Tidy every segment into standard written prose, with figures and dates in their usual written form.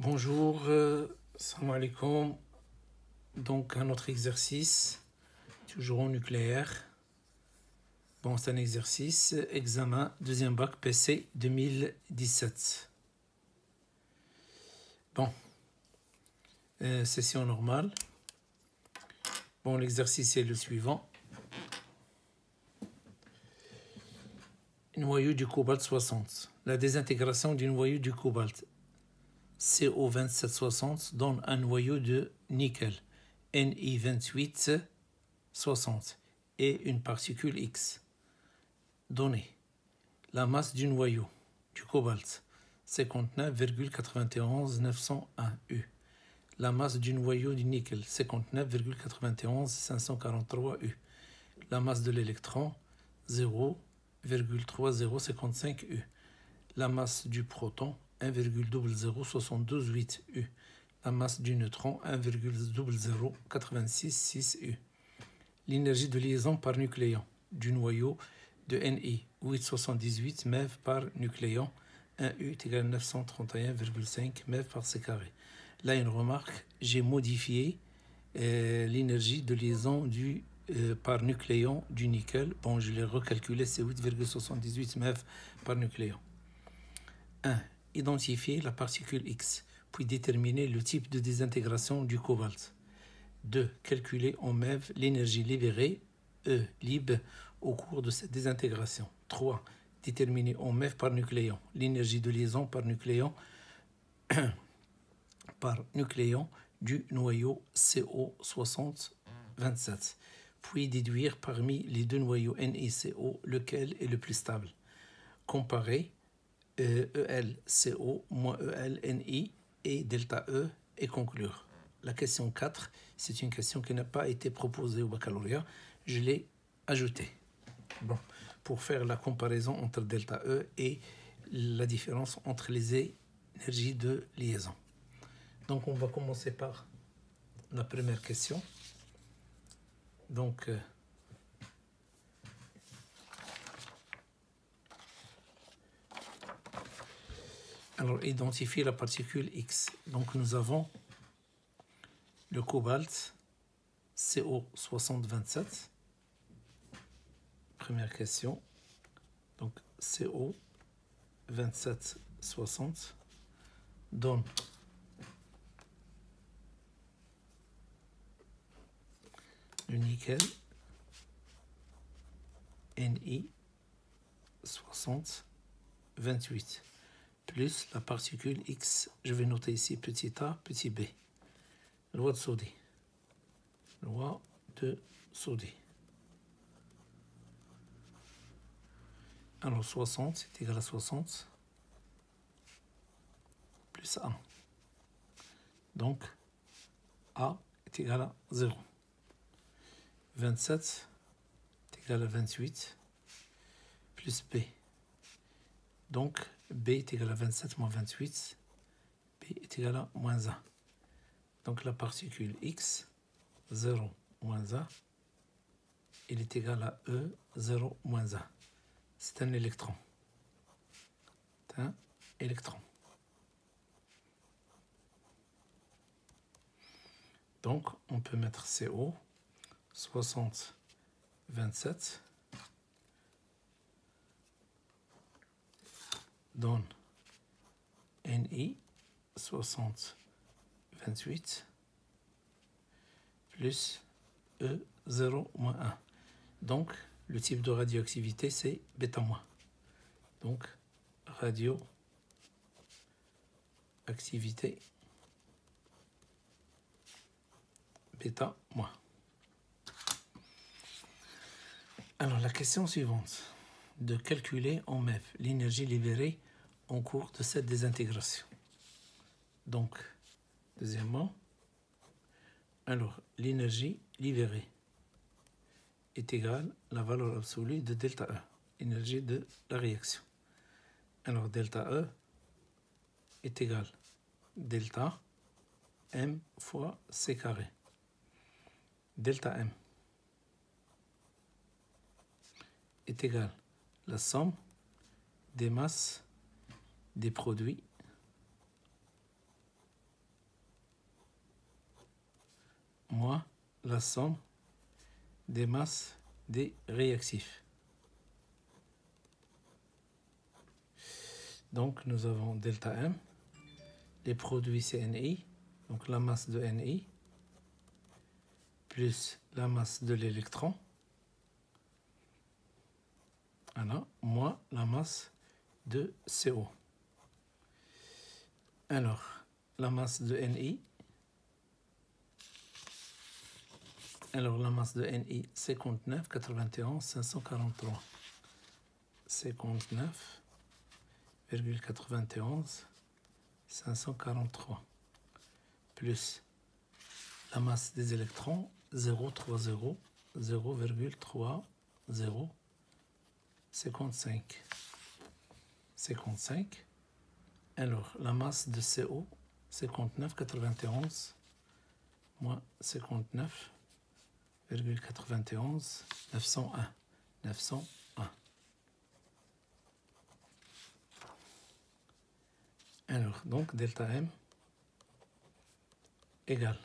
Bonjour, salam alaikum. Donc un autre exercice, toujours en nucléaire. Bon, c'est un exercice, examen, deuxième bac PC 2017. Bon, session normale. Bon, l'exercice est le suivant. Noyau du cobalt 60. La désintégration du noyau du cobalt CO2760 donne un noyau de nickel Ni2860 et une particule X. Donné. La masse du noyau du cobalt 59,91901 U. La masse du noyau du nickel 59,91543 U. La masse de l'électron 0,3055 U. La masse du proton 1,00728 U. La masse du neutron 1,00866 U. L'énergie de liaison par nucléon du noyau de Ni 878 MeV par nucléon 1U est égal à 931,5 MeV par C carré. Là, une remarque, j'ai modifié l'énergie de liaison par nucléon du nickel. Bon, je l'ai recalculé, c'est 8,78 MeV par nucléon. 1. Identifier la particule X, puis déterminer le type de désintégration du cobalt. 2. Calculer en MeV l'énergie libérée, E lib, au cours de cette désintégration. 3. Déterminer en MeV par nucléon l'énergie de liaison par nucléon du noyau CO6027. Puis déduire parmi les deux noyaux NiCO lequel est le plus stable. Comparer ELCO moins ELNI et delta E et conclure. La question 4, c'est une question qui n'a pas été proposée au baccalauréat. Je l'ai ajoutée. Bon, pour faire la comparaison entre delta E et la différence entre les énergies de liaison. Donc, on va commencer par la première question. Donc, alors, identifier la particule X. Donc, nous avons le cobalt CO6027. Première question. Donc, CO2760 donne le nickel Ni6028 plus la particule X, je vais noter ici petit a, petit b. Loi de Soddy. Loi de Soddy. Alors 60 est égal à 60 plus 1. Donc A est égal à 0. 27 est égal à 28 plus B. Donc B est égal à 27 moins 28. B est égal à moins 1. Donc la particule X, 0 moins 1, il est égal à E, 0 moins 1. C'est un électron. C'est un électron. Donc on peut mettre CO, 60, 27, donne Ni, 60, 28, plus E, 0, moins 1. Donc, le type de radioactivité, c'est β-. Donc, radioactivité β-. Alors, la question suivante, de calculer en MeV l'énergie libérée en cours de cette désintégration. Donc, deuxièmement, alors, l'énergie libérée est égale à la valeur absolue de delta E, énergie de la réaction. Alors, delta E est égal à delta M fois C carré. Delta M est égal à la somme des masses des produits moins la somme des masses des réactifs. Donc nous avons delta M, les produits c'est Ni, donc la masse de Ni, plus la masse de l'électron, voilà, moins la masse de CO. Alors, la masse de Ni, la masse de Ni, 59, 91, 543. 59,91, 543. Plus la masse des électrons, 0,30, 0,3055. 55. Alors, la masse de CO, 59,91 moins 59,91, 901. 901. Alors, donc, delta M égale.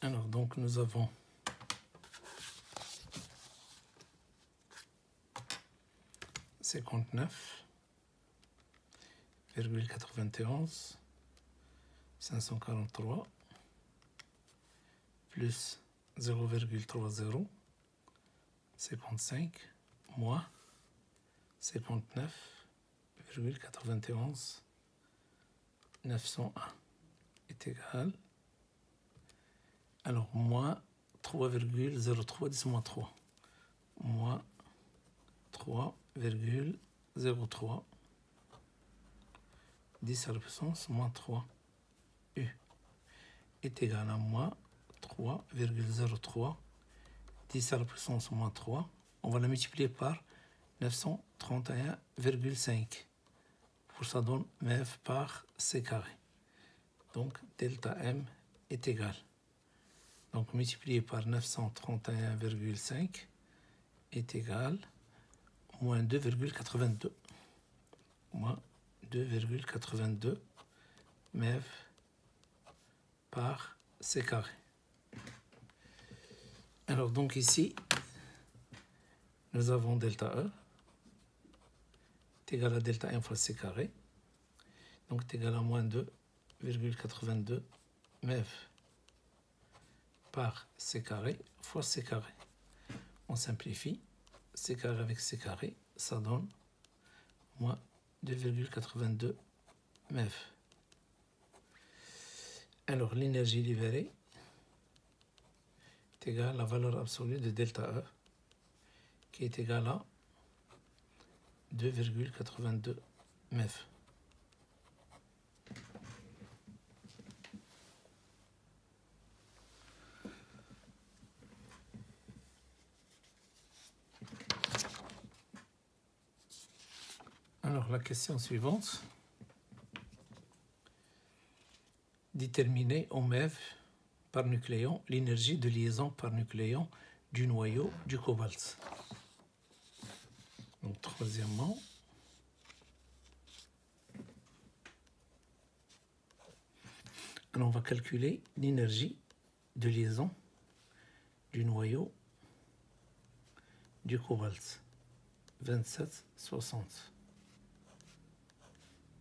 Alors, donc, nous avons 59,91, 543, plus 0,30, 55, moins 59,91, 901 est égal. Alors, moins 3,03 10 moins 3. Moins 3,03 10 à la puissance moins 3 U est égal à moins 3,03 10 à la puissance moins 3. On va la multiplier par 931,5. Pour ça donne MeV par C carré. Donc delta M est égal. Donc multiplié par 931,5 est égal à moins 2,82. Moins 2,82 MeV par C carré. Alors donc ici, nous avons delta E est égal à delta M fois C carré. Donc est égal à moins 2,82 MeV par C carré fois C carré. On simplifie. C carré avec C carré, ça donne moins 2,82 MeV. Alors l'énergie libérée est égale à la valeur absolue de delta E qui est égale à 2,82 MeV. Alors la question suivante. Déterminer au MeV par nucléon l'énergie de liaison par nucléon du noyau du cobalt. Donc troisièmement, alors on va calculer l'énergie de liaison du noyau du cobalt. 2760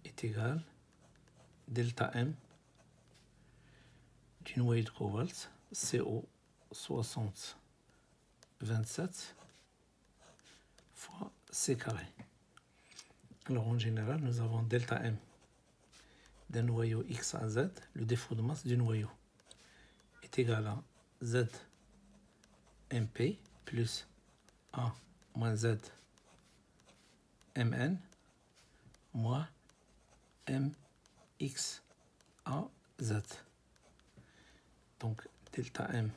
est égal delta M du noyau de cobalt, CO 60 27 fois C carré. Alors en général, nous avons delta M d'un noyau X à Z, le défaut de masse du noyau est égal à Z MP plus A moins Z Mn moins Mx A Z. Donc delta M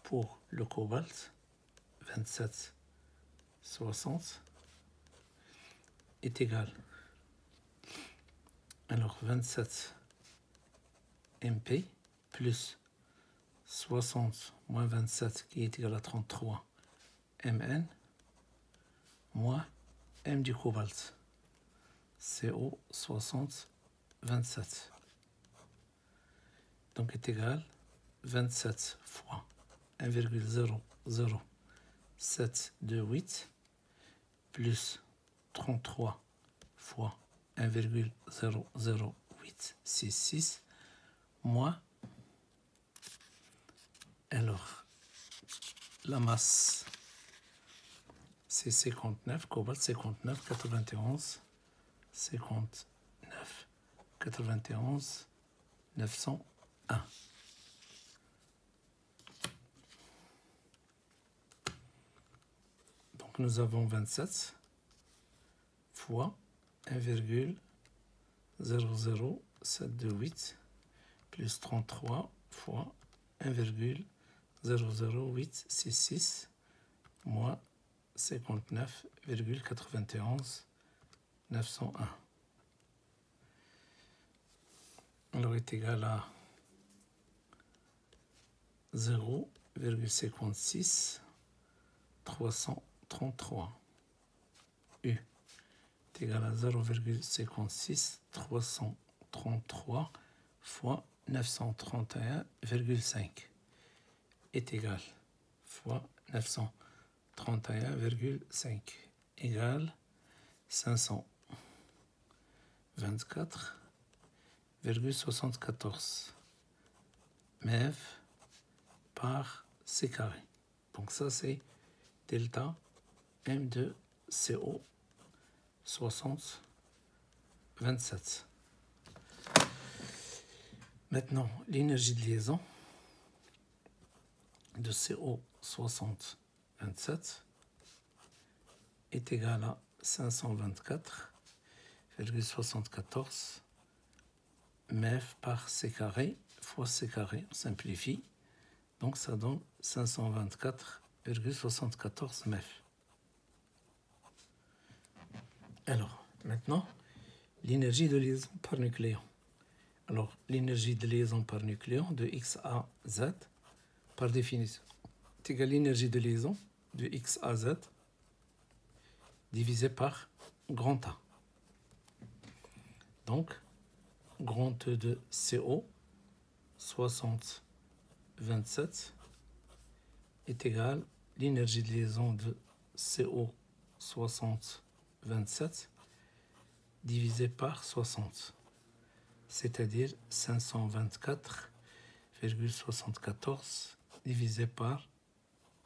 pour le cobalt 2760 est égal. Alors 27 MP plus 60 moins 27 qui est égal à 33 Mn moins M du cobalt CO 60 27. Donc est égal 27 fois 1,00728 plus 33 fois 1,00866 moins, alors la masse c'est 59, cobalt 59, 91, 59, 91, 901. Donc nous avons 27 fois 1,00728 plus 33 fois 1,00866 moins 59,91 901. Alors est égal à 0,56 333. U est égal à 0,56 333 fois 931,5 est égal fois 931,5 égale 524,74 MeV par C carré. Donc ça c'est delta M2CO 60,27. Maintenant, l'énergie de liaison de CO 60,27 est égale à 524,74 MeV par C carré fois C carré, on simplifie. Donc ça donne 524,74 MeV. Alors, maintenant, l'énergie de liaison par nucléon. Alors, l'énergie de liaison par nucléon de X à Z, par définition, est égale à l'énergie de liaison de X à Z divisé par grand A. Donc, grand E de CO 60,27 est égal à l'énergie de liaison de CO 60,27 divisé par 60, c'est-à-dire 524,74 divisé par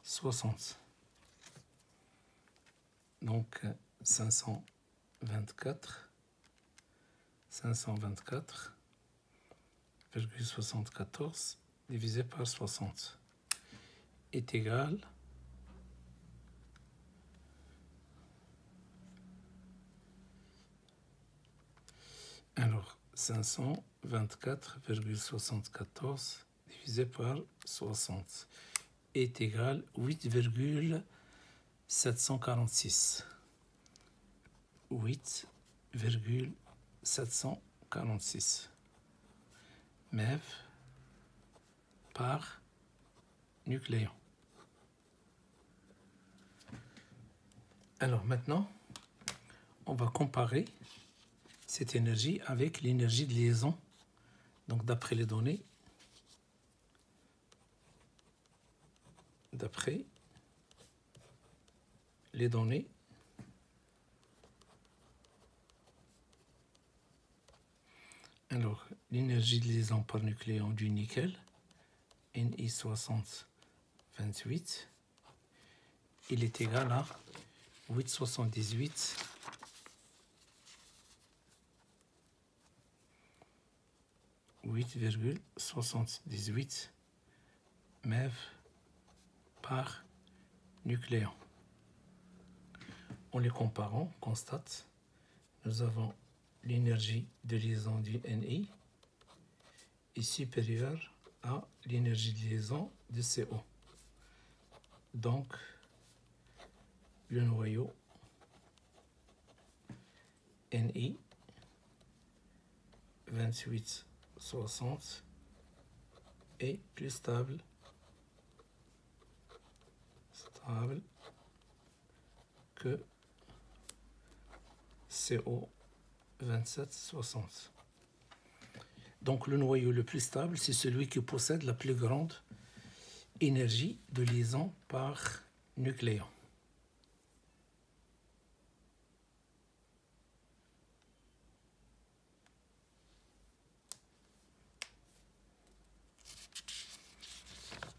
60. Donc 524,74 divisé par 60 est égal alors 524,74 divisé par 60 est égal à 8,746. 8,746 MeV par nucléon. Alors maintenant, on va comparer cette énergie avec l'énergie de liaison. Donc d'après les données, alors l'énergie de liaison par nucléon du nickel, Ni6028, il est égal à 8,78 MeV par nucléon. En les comparant, on constate, nous avons l'énergie de liaison du Ni est supérieure à l'énergie de liaison de CO. Donc, le noyau Ni 2860 est plus stable que CO 2760. Donc le noyau le plus stable, c'est celui qui possède la plus grande énergie de liaison par nucléon.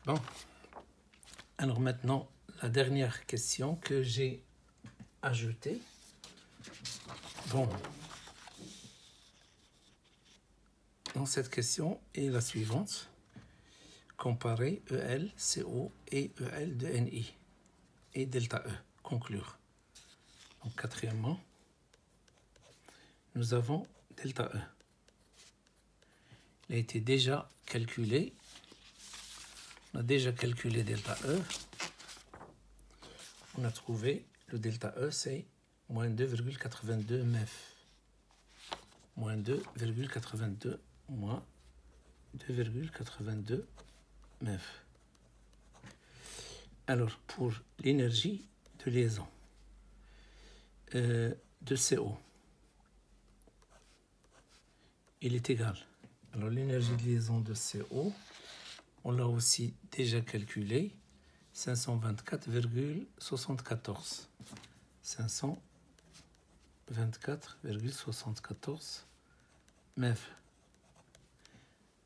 Bon. Alors maintenant, la dernière question que j'ai ajoutée. Bon. Donc cette question est la suivante. Comparer EL, CO et EL de Ni et delta E. Conclure. Donc quatrièmement, nous avons delta E. Il a été déjà calculé. On a déjà calculé delta E. On a trouvé le delta E, c'est moins 2,82 MeV. Moins 2,82 moins 2,82 MeV. Alors, pour l'énergie de liaison de CO, il est égal. Alors, l'énergie de liaison de CO, on l'a aussi déjà calculé, 524,74. 524,74 MeV.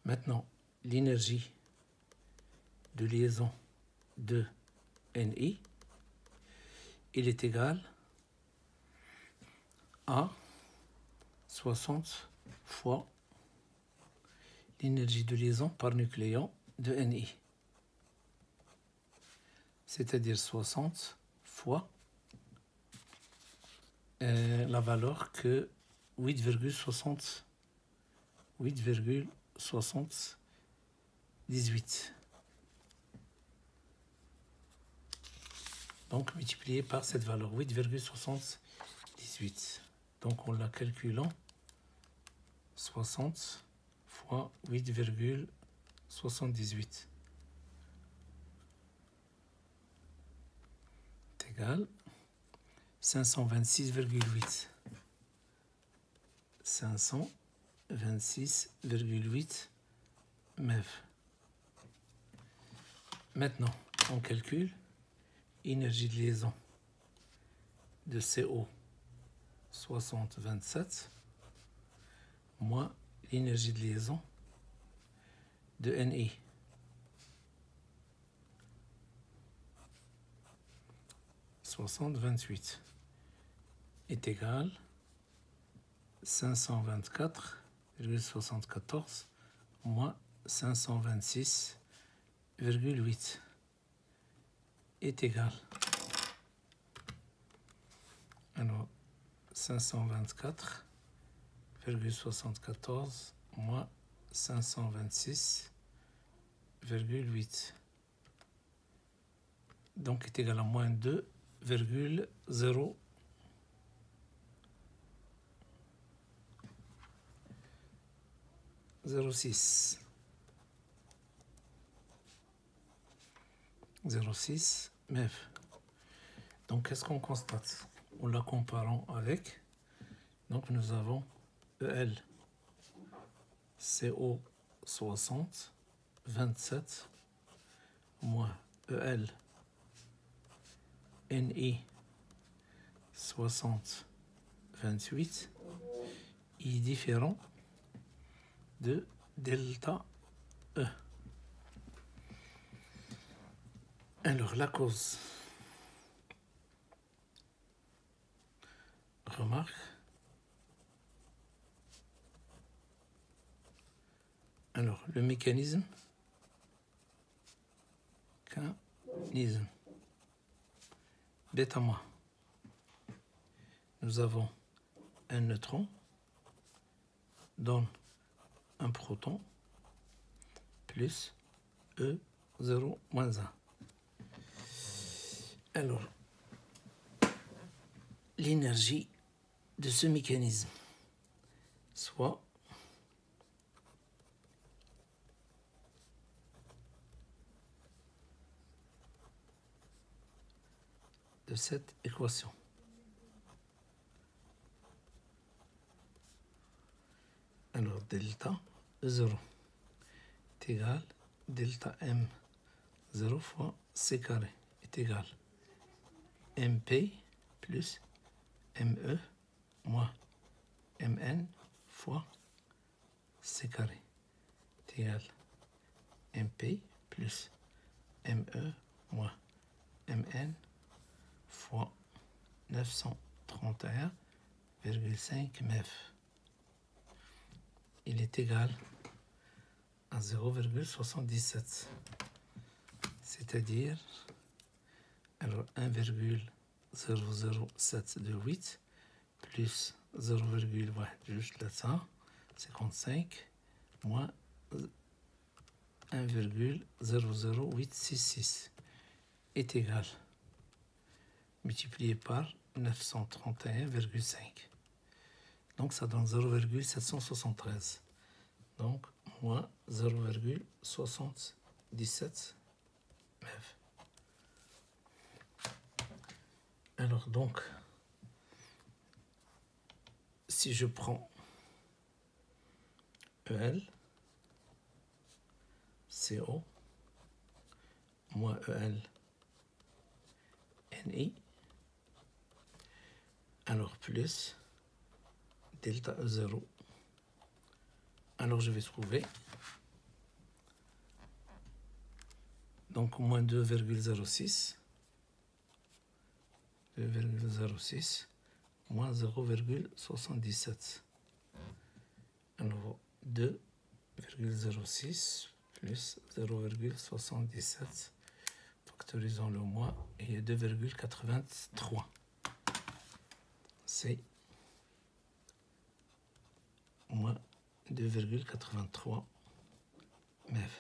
Maintenant, l'énergie de liaison de Ni, il est égal à 60 fois l'énergie de liaison par nucléon de Ni. C'est-à-dire 60 fois la valeur que 8,78. Donc multiplié par cette valeur 8,78. Donc en la calculant, 60 fois 8,78 est égal 526,8. 526,8 MeV. Maintenant, on calcule énergie de liaison de CO 60,27 moins l'énergie de liaison de Ni. « 60,28 est égal 524,74 moins 526,8 est égal. Alors, 524,74 moins 526,8. Donc, est égal à moins 2,0. 0,6 MeV. Donc, qu'est-ce qu'on constate? En la comparant avec, donc nous avons EL CO 60 27 moins EL Ni 60 28 est différent de delta E. Alors, la cause. Remarque. Alors, le mécanisme. Bêta-moi. Nous avons un neutron donne un proton plus E0 moins 1. Alors, l'énergie de ce mécanisme, soit de cette équation. Alors, delta E0 est égal delta M0 fois C carré est égal MP plus ME moins MN fois C carré est égal MP plus ME moins MN fois 931,5 MeV. Il est égal à 0,77, c'est-à-dire 1,00728 plus 0,1 juste là ça, 55 moins 1,00866 est égal multiplié par 931,5. Donc ça donne 0,773. Donc moins 0,77 MeV. Alors donc, si je prends EL, CO, moins EL, NI, alors plus delta E0, alors je vais trouver donc moins 2,06 moins 0,77. Alors 2,06 plus 0,77, factorisons le moins, et 2,83. C'est moins 2,83 MeV.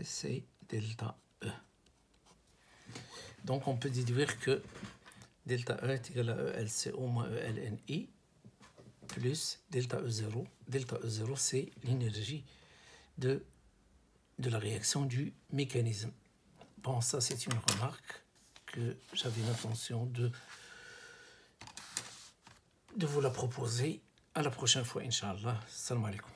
C'est delta E. Donc on peut déduire que delta E est égal à ELCO moins ELNI plus delta E0. Delta E0, c'est l'énergie de la réaction du mécanisme. Bon, ça c'est une remarque que j'avais l'intention de vous la proposer à la prochaine fois, Inch'Allah. Salam alaikum.